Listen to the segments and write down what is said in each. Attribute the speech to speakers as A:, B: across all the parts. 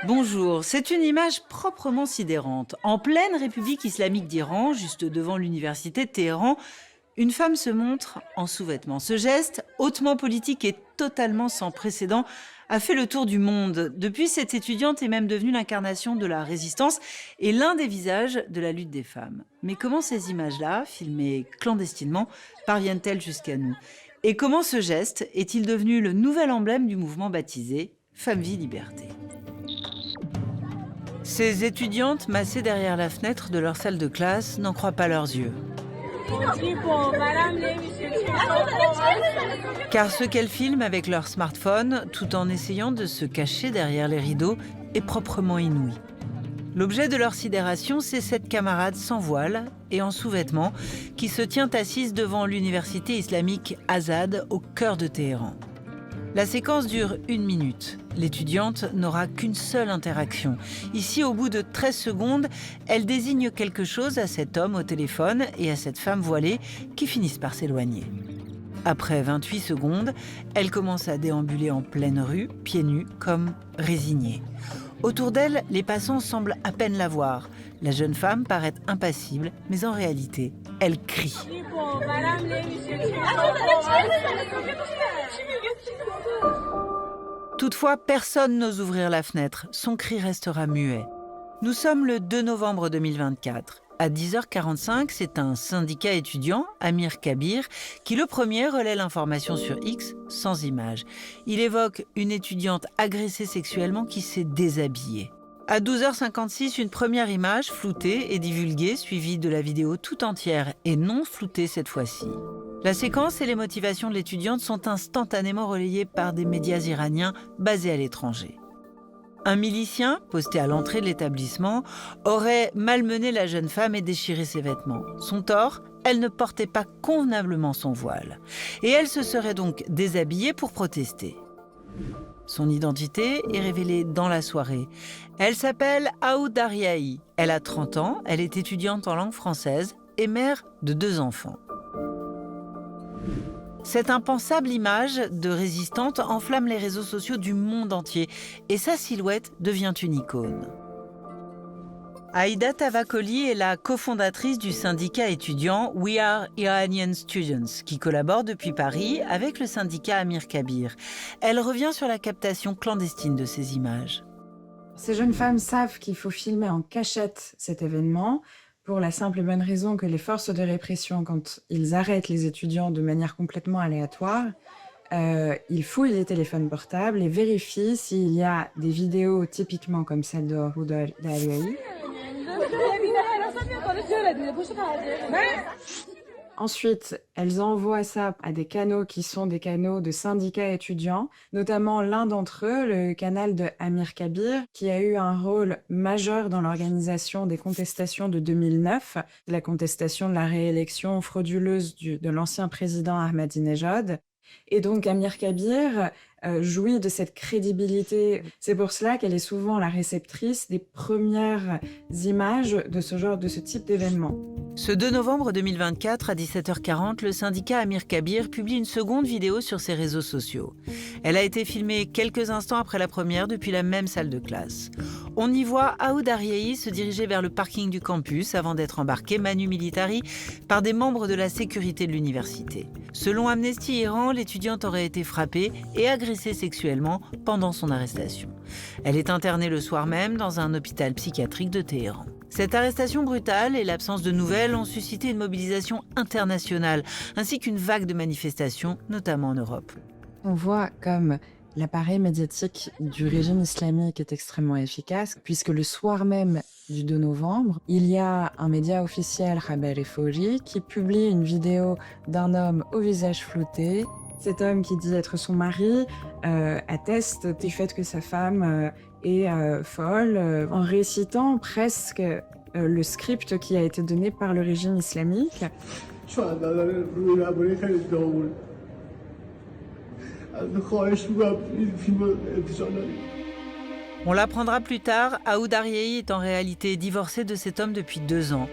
A: Bonjour, c'est une image proprement sidérante. En pleine République islamique d'Iran, juste devant l'université de Téhéran, une femme se montre en sous-vêtements. Ce geste, hautement politique et totalement sans précédent, a fait le tour du monde. Depuis, cette étudiante est même devenue l'incarnation de la résistance et l'un des visages de la lutte des femmes. Mais comment ces images-là, filmées clandestinement, parviennent-elles jusqu'à nous? Et comment ce geste est-il devenu le nouvel emblème du mouvement baptisé Femme, Vie, Liberté? Ces étudiantes, massées derrière la fenêtre de leur salle de classe, n'en croient pas leurs yeux. Car ce qu'elles filment avec leur smartphone, tout en essayant de se cacher derrière les rideaux, est proprement inouï. L'objet de leur sidération, c'est cette camarade sans voile et en sous-vêtements qui se tient assise devant l'université islamique Azad au cœur de Téhéran. La séquence dure 1 minute. L'étudiante n'aura qu'une seule interaction. Ici, au bout de 13 secondes, elle désigne quelque chose à cet homme au téléphone et à cette femme voilée qui finissent par s'éloigner. Après 28 secondes, elle commence à déambuler en pleine rue, pieds nus, comme résignée. Autour d'elle, les passants semblent à peine la voir. La jeune femme paraît impassible, mais en réalité, elle crie. Toutefois, personne n'ose ouvrir la fenêtre. Son cri restera muet. Nous sommes le 2 novembre 2024. À 10h45, c'est un syndicat étudiant, Amir Kabir, qui le premier relaie l'information sur X sans image. Il évoque une étudiante agressée sexuellement qui s'est déshabillée. À 12h56, une première image floutée est divulguée, suivie de la vidéo tout entière et non floutée cette fois-ci. La séquence et les motivations de l'étudiante sont instantanément relayées par des médias iraniens basés à l'étranger. Un milicien, posté à l'entrée de l'établissement, aurait malmené la jeune femme et déchiré ses vêtements. Son tort, elle ne portait pas convenablement son voile. Et elle se serait donc déshabillée pour protester. Son identité est révélée dans la soirée. Elle s'appelle Aoud Ariahi. Elle a 30 ans, elle est étudiante en langue française et mère de 2 enfants. Cette impensable image de résistante enflamme les réseaux sociaux du monde entier et sa silhouette devient une icône. Aïda Tavakoli est la cofondatrice du syndicat étudiant We Are Iranian Students, qui collabore depuis Paris avec le syndicat Amir Kabir. Elle revient sur la captation clandestine de ces images.
B: Ces jeunes femmes savent qu'il faut filmer en cachette cet événement, pour la simple et bonne raison que les forces de répression, quand ils arrêtent les étudiants de manière complètement aléatoire, ils fouillent les téléphones portables et vérifient s'il y a des vidéos typiquement comme celle de Aoud Ariahi. Ensuite, elles envoient ça à des canaux qui sont des canaux de syndicats étudiants, notamment l'un d'entre eux, le canal de Amir Kabir, qui a eu un rôle majeur dans l'organisation des contestations de 2009, la contestation de la réélection frauduleuse de l'ancien président Ahmadinejad. Et donc Amir Kabir jouit de cette crédibilité. C'est pour cela qu'elle est souvent la réceptrice des premières images de ce type d'événement.
A: Ce 2 novembre 2024, à 17h40, le syndicat Amir Kabir publie une seconde vidéo sur ses réseaux sociaux. Elle a été filmée quelques instants après la première depuis la même salle de classe. On y voit Aoud Ariahi se diriger vers le parking du campus avant d'être embarqué manu militari par des membres de la sécurité de l'université. Selon Amnesty Iran, l'étudiante aurait été frappée et agressée sexuellement pendant son arrestation. Elle est internée le soir même dans un hôpital psychiatrique de Téhéran. Cette arrestation brutale et l'absence de nouvelles ont suscité une mobilisation internationale, ainsi qu'une vague de manifestations, notamment en Europe.
B: On voit comme l'appareil médiatique du régime islamique est extrêmement efficace, puisque le soir même du 2 novembre, il y a un média officiel, Khabar Fouri, qui publie une vidéo d'un homme au visage flouté. Cet homme qui dit être son mari atteste du fait que sa femme est folle, en récitant presque le script qui a été donné par le régime islamique.
A: On l'apprendra plus tard, Aoud Ariahi est en réalité divorcée de cet homme depuis 2 ans.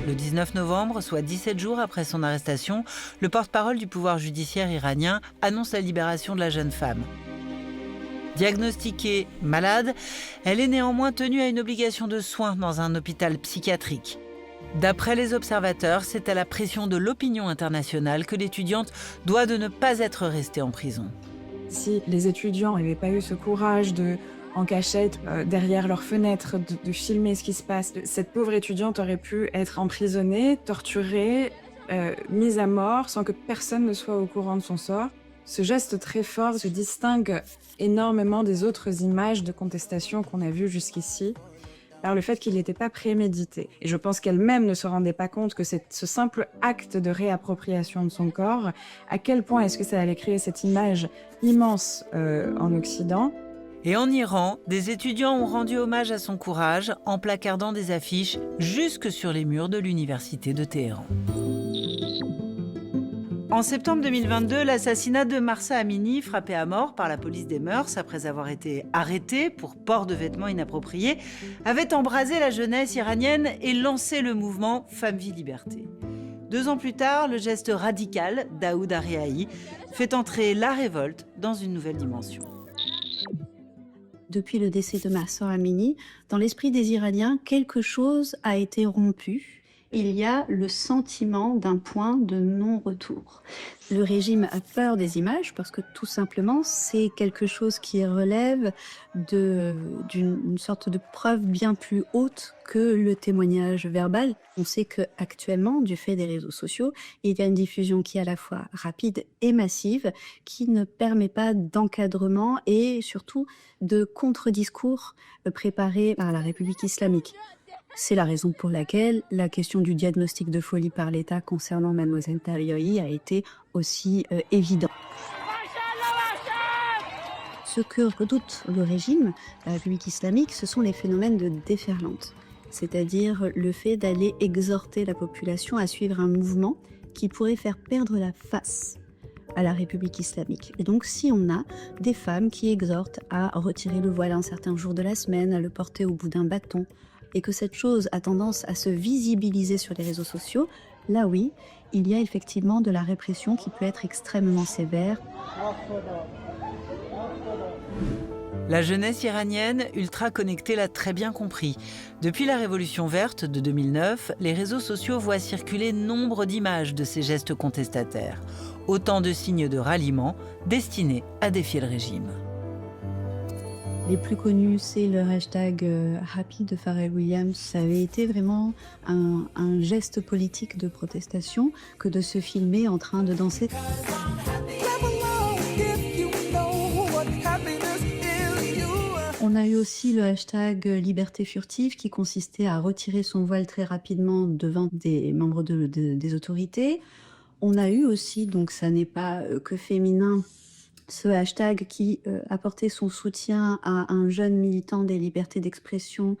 A: Le 19 novembre, soit 17 jours après son arrestation, le porte-parole du pouvoir judiciaire iranien annonce la libération de la jeune femme. Diagnostiquée malade, elle est néanmoins tenue à une obligation de soins dans un hôpital psychiatrique. D'après les observateurs, c'est à la pression de l'opinion internationale que l'étudiante doit de ne pas être restée en prison.
B: Si les étudiants n'avaient pas eu ce courage en cachette, derrière leurs fenêtres, de filmer ce qui se passe, cette pauvre étudiante aurait pu être emprisonnée, torturée, mise à mort, sans que personne ne soit au courant de son sort. Ce geste très fort se distingue énormément des autres images de contestation qu'on a vues jusqu'ici, par le fait qu'il n'était pas prémédité. Et je pense qu'elle-même ne se rendait pas compte que ce simple acte de réappropriation de son corps, à quel point est-ce que ça allait créer cette image immense en Occident.
A: Et en Iran, des étudiants ont rendu hommage à son courage en placardant des affiches jusque sur les murs de l'université de Téhéran. En septembre 2022, l'assassinat de Mahsa Amini, frappé à mort par la police des mœurs après avoir été arrêté pour port de vêtements inappropriés, avait embrasé la jeunesse iranienne et lancé le mouvement Femmes, Vie, Liberté. 2 ans plus tard, le geste radical d'Aoud Ariahi fait entrer la révolte dans une nouvelle dimension.
C: Depuis le décès de Mahsa Amini, dans l'esprit des Iraniens, quelque chose a été rompu. Il y a le sentiment d'un point de non-retour. Le régime a peur des images parce que tout simplement, c'est quelque chose qui relève d'une sorte de preuve bien plus haute que le témoignage verbal. On sait qu'actuellement, du fait des réseaux sociaux, il y a une diffusion qui est à la fois rapide et massive, qui ne permet pas d'encadrement et surtout de contre-discours préparés par la République islamique. C'est la raison pour laquelle la question du diagnostic de folie par l'État concernant Mademoiselle Tarioi a été aussi évidente. Ce que redoute le régime, la République islamique, ce sont les phénomènes de déferlante, c'est-à-dire le fait d'aller exhorter la population à suivre un mouvement qui pourrait faire perdre la face à la République islamique. Et donc, si on a des femmes qui exhortent à retirer le voile un certain jour de la semaine, à le porter au bout d'un bâton, et que cette chose a tendance à se visibiliser sur les réseaux sociaux, là oui, il y a effectivement de la répression qui peut être extrêmement sévère.
A: La jeunesse iranienne ultra connectée l'a très bien compris. Depuis la Révolution verte de 2009, les réseaux sociaux voient circuler nombre d'images de ces gestes contestataires. Autant de signes de ralliement destinés à défier le régime.
C: Les plus connus, c'est le hashtag Happy de Pharrell Williams. Ça avait été vraiment un geste politique de protestation que de se filmer en train de danser. On a eu aussi le hashtag Liberté furtive qui consistait à retirer son voile très rapidement devant des membres des autorités. On a eu aussi, donc ça n'est pas que féminin, ce hashtag qui apportait son soutien à un jeune militant des libertés d'expression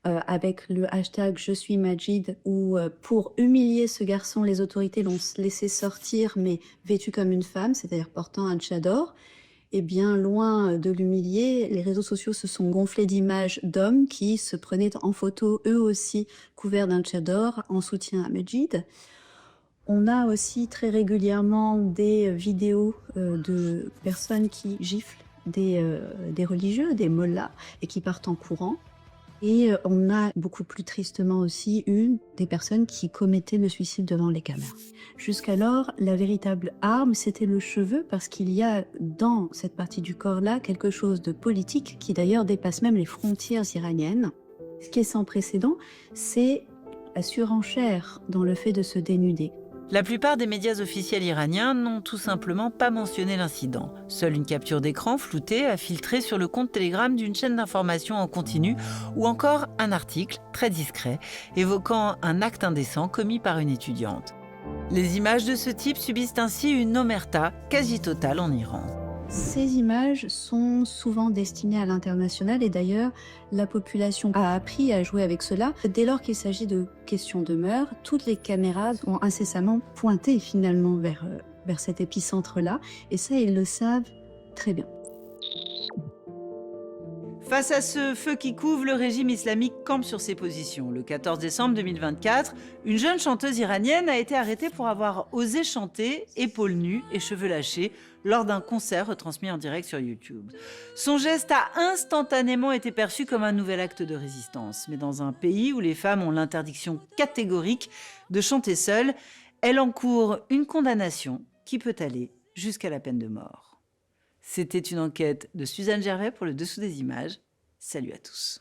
C: avec le hashtag Je suis Majid, où pour humilier ce garçon, les autorités l'ont laissé sortir, mais vêtu comme une femme, c'est-à-dire portant un tchador. Et bien loin de l'humilier, les réseaux sociaux se sont gonflés d'images d'hommes qui se prenaient en photo, eux aussi couverts d'un tchador, en soutien à Majid. On a aussi très régulièrement des vidéos de personnes qui giflent des religieux, des mollahs, et qui partent en courant. Et on a beaucoup plus tristement aussi des personnes qui commettaient le suicide devant les caméras. Jusqu'alors, la véritable arme, c'était le cheveu, parce qu'il y a dans cette partie du corps-là quelque chose de politique qui d'ailleurs dépasse même les frontières iraniennes. Ce qui est sans précédent, c'est la surenchère dans le fait de se dénuder.
A: La plupart des médias officiels iraniens n'ont tout simplement pas mentionné l'incident. Seule une capture d'écran floutée a filtré sur le compte Telegram d'une chaîne d'information en continu ou encore un article très discret évoquant un acte indécent commis par une étudiante. Les images de ce type subissent ainsi une omerta quasi totale en Iran.
C: Ces images sont souvent destinées à l'international et d'ailleurs, la population a appris à jouer avec cela. Dès lors qu'il s'agit de questions de mœurs, toutes les caméras ont incessamment pointé finalement vers cet épicentre-là et ça, ils le savent très bien.
A: Face à ce feu qui couve, le régime islamique campe sur ses positions. Le 14 décembre 2024, une jeune chanteuse iranienne a été arrêtée pour avoir osé chanter, épaules nues et cheveux lâchés, lors d'un concert retransmis en direct sur YouTube. Son geste a instantanément été perçu comme un nouvel acte de résistance. Mais dans un pays où les femmes ont l'interdiction catégorique de chanter seules, elle encourt une condamnation qui peut aller jusqu'à la peine de mort. C'était une enquête de Suzanne Gervais pour le Dessous des images. Salut à tous.